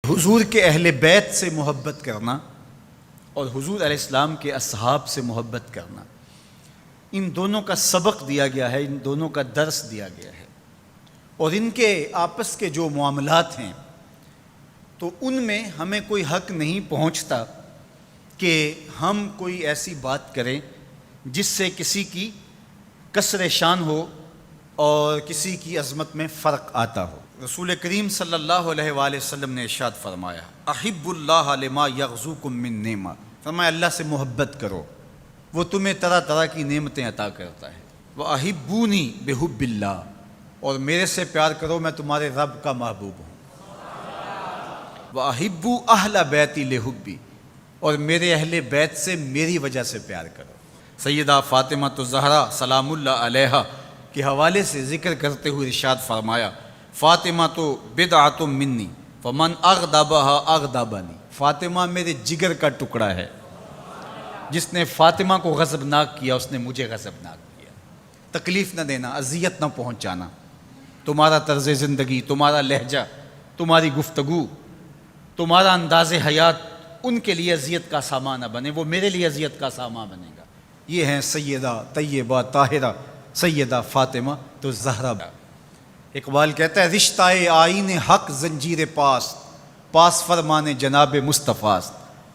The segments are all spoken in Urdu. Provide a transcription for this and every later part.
حضور کے اہل بیت سے محبت کرنا اور حضور علیہ السلام کے اصحاب سے محبت کرنا، ان دونوں کا سبق دیا گیا ہے، ان دونوں کا درس دیا گیا ہے، اور ان کے آپس کے جو معاملات ہیں تو ان میں ہمیں کوئی حق نہیں پہنچتا کہ ہم کوئی ایسی بات کریں جس سے کسی کی کسر شان ہو اور کسی کی عظمت میں فرق آتا ہو۔ رسول کریم صلی اللہ علیہ وآلہ وسلم نے ارشاد فرمایا، احب اللہ لما یغزوکم من نعمہ، فرمایا اللہ سے محبت کرو، وہ تمہیں طرح طرح کی نعمتیں عطا کرتا ہے۔ وَأَحِبُّونِي بِحُبِّ اللَّهِ، اور میرے سے پیار کرو، میں تمہارے رب کا محبوب ہوں۔ وَأَحِبُّوا أَهْلَ بَيْتِي لِحُبِّي، اور میرے اہل بیت سے میری وجہ سے پیار کرو۔ سیدہ فاطمہ الزہرا سلام اللہ علیہا کے حوالے سے ذکر کرتے ہوئے ارشاد فرمایا، فاطمہ تو بدعۃ منی فمن اغضبها اغضبنی، فاطمہ میرے جگر کا ٹکڑا ہے، جس نے فاطمہ کو غضبناک کیا اس نے مجھے غضبناک کیا۔ تکلیف نہ دینا، اذیت نہ پہنچانا، تمہارا طرز زندگی، تمہارا لہجہ، تمہاری گفتگو، تمہارا انداز حیات ان کے لیے اذیت کا سامان نہ بنے، وہ میرے لیے اذیت کا سامان بنے گا۔ یہ ہیں سیدہ طیبہ طاہرہ سیدہ فاطمہ تو زہرا۔ اقبال کہتا ہے، رشتہ آئین حق زنجیر پاس فرمان جناب مصطفیٰ،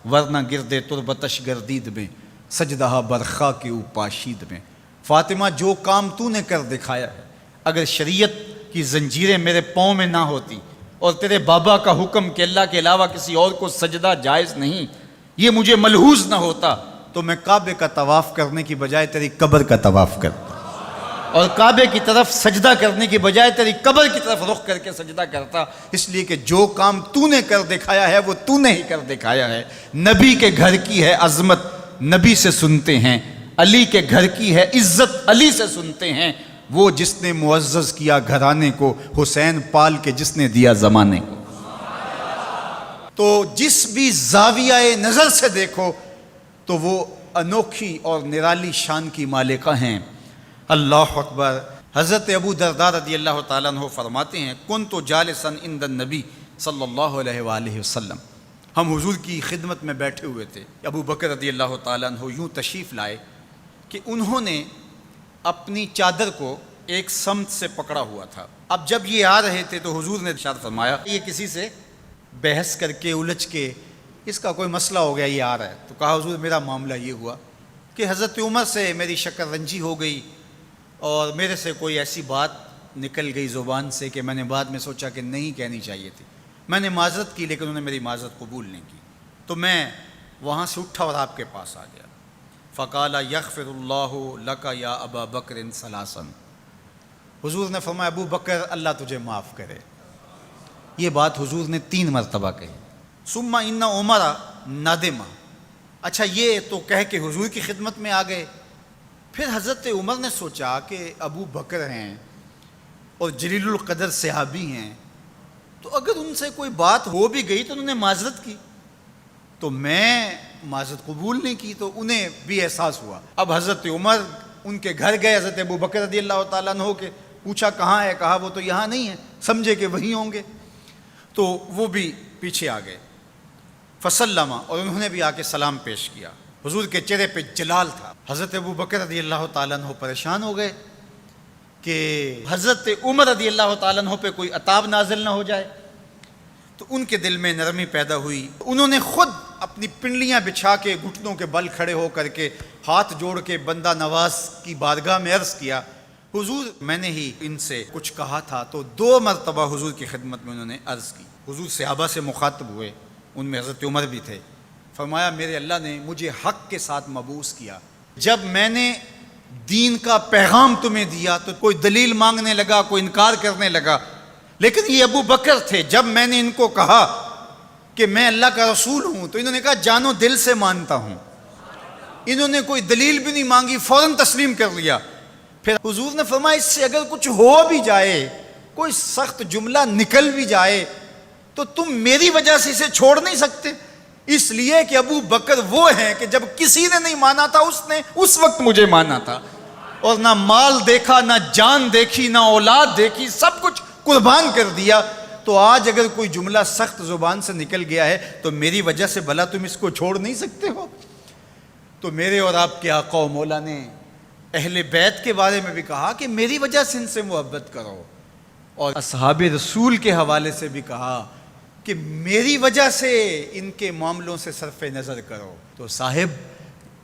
ورنہ گردے تربتش گردید میں سجدہ برخا کے پاشید میں۔ فاطمہ جو کام تو نے کر دکھایا ہے، اگر شریعت کی زنجیریں میرے پاؤں میں نہ ہوتی اور تیرے بابا کا حکم کہ اللہ کے علاوہ کسی اور کو سجدہ جائز نہیں، یہ مجھے ملحوظ نہ ہوتا تو میں کعبے کا طواف کرنے کی بجائے تیری قبر کا طواف کرتا، اور کعبے کی طرف سجدہ کرنے کی بجائے تیری قبر کی طرف رخ کر کے سجدہ کرتا، اس لیے کہ جو کام تو نے کر دکھایا ہے وہ تو نے ہی کر دکھایا ہے۔ نبی کے گھر کی ہے عظمت، نبی سے سنتے ہیں، علی کے گھر کی ہے عزت، علی سے سنتے ہیں، وہ جس نے معزز کیا گھرانے کو، حسین پال کے جس نے دیا زمانے کو۔ تو جس بھی زاویہ نظر سے دیکھو تو وہ انوکھی اور نرالی شان کی مالکہ ہیں۔ اللہ اکبر۔ حضرت ابو درداء رضی اللہ تعالیٰ عنہ فرماتے ہیں، کنت جالسا عند النبی صلی اللہ علیہ وآلہ وسلم، ہم حضور کی خدمت میں بیٹھے ہوئے تھے، ابو بکر رضی اللہ تعالیٰ عنہ یوں تشریف لائے کہ انہوں نے اپنی چادر کو ایک سمت سے پکڑا ہوا تھا۔ اب جب یہ آ رہے تھے تو حضور نے ارشاد فرمایا، یہ کسی سے بحث کر کے الجھ کے اس کا کوئی مسئلہ ہو گیا، یہ آ رہا ہے، تو کہا حضور میرا معاملہ یہ ہوا کہ حضرت عمر سے میری شکر رنجی ہو گئی اور میرے سے کوئی ایسی بات نکل گئی زبان سے کہ میں نے بعد میں سوچا کہ نہیں کہنی چاہیے تھی، میں نے معذرت کی لیکن انہوں نے میری معذرت قبول نہیں کی، تو میں وہاں سے اٹھا اور آپ کے پاس آ گیا۔ فقال یغفر اللہ لک یا ابا بکر ثلاثا، حضور نے فرمایا ابو بکر اللہ تجھے معاف کرے، یہ بات حضور نے 3 مرتبہ کہی۔ ثم ان عمر ندم، اچھا یہ تو کہہ کے حضور کی خدمت میں آ گئے، پھر حضرت عمر نے سوچا کہ ابو بکر ہیں اور جلیل القدر صحابی ہیں، تو اگر ان سے کوئی بات ہو بھی گئی تو انہوں نے معذرت کی، تو میں معذرت قبول نہیں کی، تو انہیں بھی احساس ہوا۔ اب حضرت عمر ان کے گھر گئے، حضرت ابو بکر رضی اللہ تعالیٰ عنہ کے پوچھا کہاں ہے، کہا وہ تو یہاں نہیں ہے، سمجھے کہ وہیں ہوں گے، تو وہ بھی پیچھے آ گئے۔ فسلم، اور انہوں نے بھی آ کے سلام پیش کیا، حضور کے چہرے پہ جلال تھا۔ حضرت ابو بکر رضی اللہ تعالیٰ عنہ پریشان ہو گئے کہ حضرت عمر رضی اللہ تعالیٰ عنہ پہ کوئی عتاب نازل نہ ہو جائے، تو ان کے دل میں نرمی پیدا ہوئی، انہوں نے خود اپنی پنڈلیاں بچھا کے گھٹنوں کے بل کھڑے ہو کر کے ہاتھ جوڑ کے بندہ نواز کی بارگاہ میں عرض کیا، حضور میں نے ہی ان سے کچھ کہا تھا، تو 2 مرتبہ حضور کی خدمت میں انہوں نے عرض کی۔ حضور صحابہ سے مخاطب ہوئے، ان میں حضرت عمر بھی تھے، فرمایا میرے اللہ نے مجھے حق کے ساتھ مبعوث کیا، جب میں نے دین کا پیغام تمہیں دیا تو کوئی دلیل مانگنے لگا، کوئی انکار کرنے لگا، لیکن یہ ابو بکر تھے، جب میں نے ان کو کہا کہ میں اللہ کا رسول ہوں تو انہوں نے کہا جانو دل سے مانتا ہوں، انہوں نے کوئی دلیل بھی نہیں مانگی، فوراً تسلیم کر لیا۔ پھر حضور نے فرمایا اس سے اگر کچھ ہو بھی جائے، کوئی سخت جملہ نکل بھی جائے تو تم میری وجہ سے اسے چھوڑ نہیں سکتے، اس لیے کہ ابو بکر وہ ہیں کہ جب کسی نے نہیں مانا تھا اس نے اس وقت مجھے مانا تھا، اور نہ مال دیکھا، نہ جان دیکھی، نہ اولاد دیکھی، سب کچھ قربان کر دیا، تو آج اگر کوئی جملہ سخت زبان سے نکل گیا ہے تو میری وجہ سے بھلا تم اس کو چھوڑ نہیں سکتے ہو؟ تو میرے اور آپ کے آقا و مولا نے اہل بیت کے بارے میں بھی کہا کہ میری وجہ سے ان سے محبت کرو، اور اصحاب رسول کے حوالے سے بھی کہا کہ میری وجہ سے ان کے معاملوں سے صرف نظر کرو۔ تو صاحب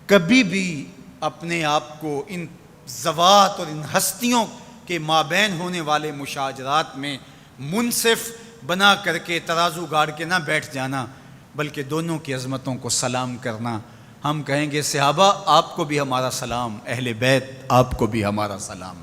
کبھی بھی اپنے آپ کو ان ذوات اور ان ہستیوں کے مابین ہونے والے مشاجرات میں منصف بنا کر کے ترازو گاڑ کے نہ بیٹھ جانا، بلکہ دونوں کی عظمتوں کو سلام کرنا۔ ہم کہیں گے صحابہ آپ کو بھی ہمارا سلام، اہل بیت آپ کو بھی ہمارا سلام۔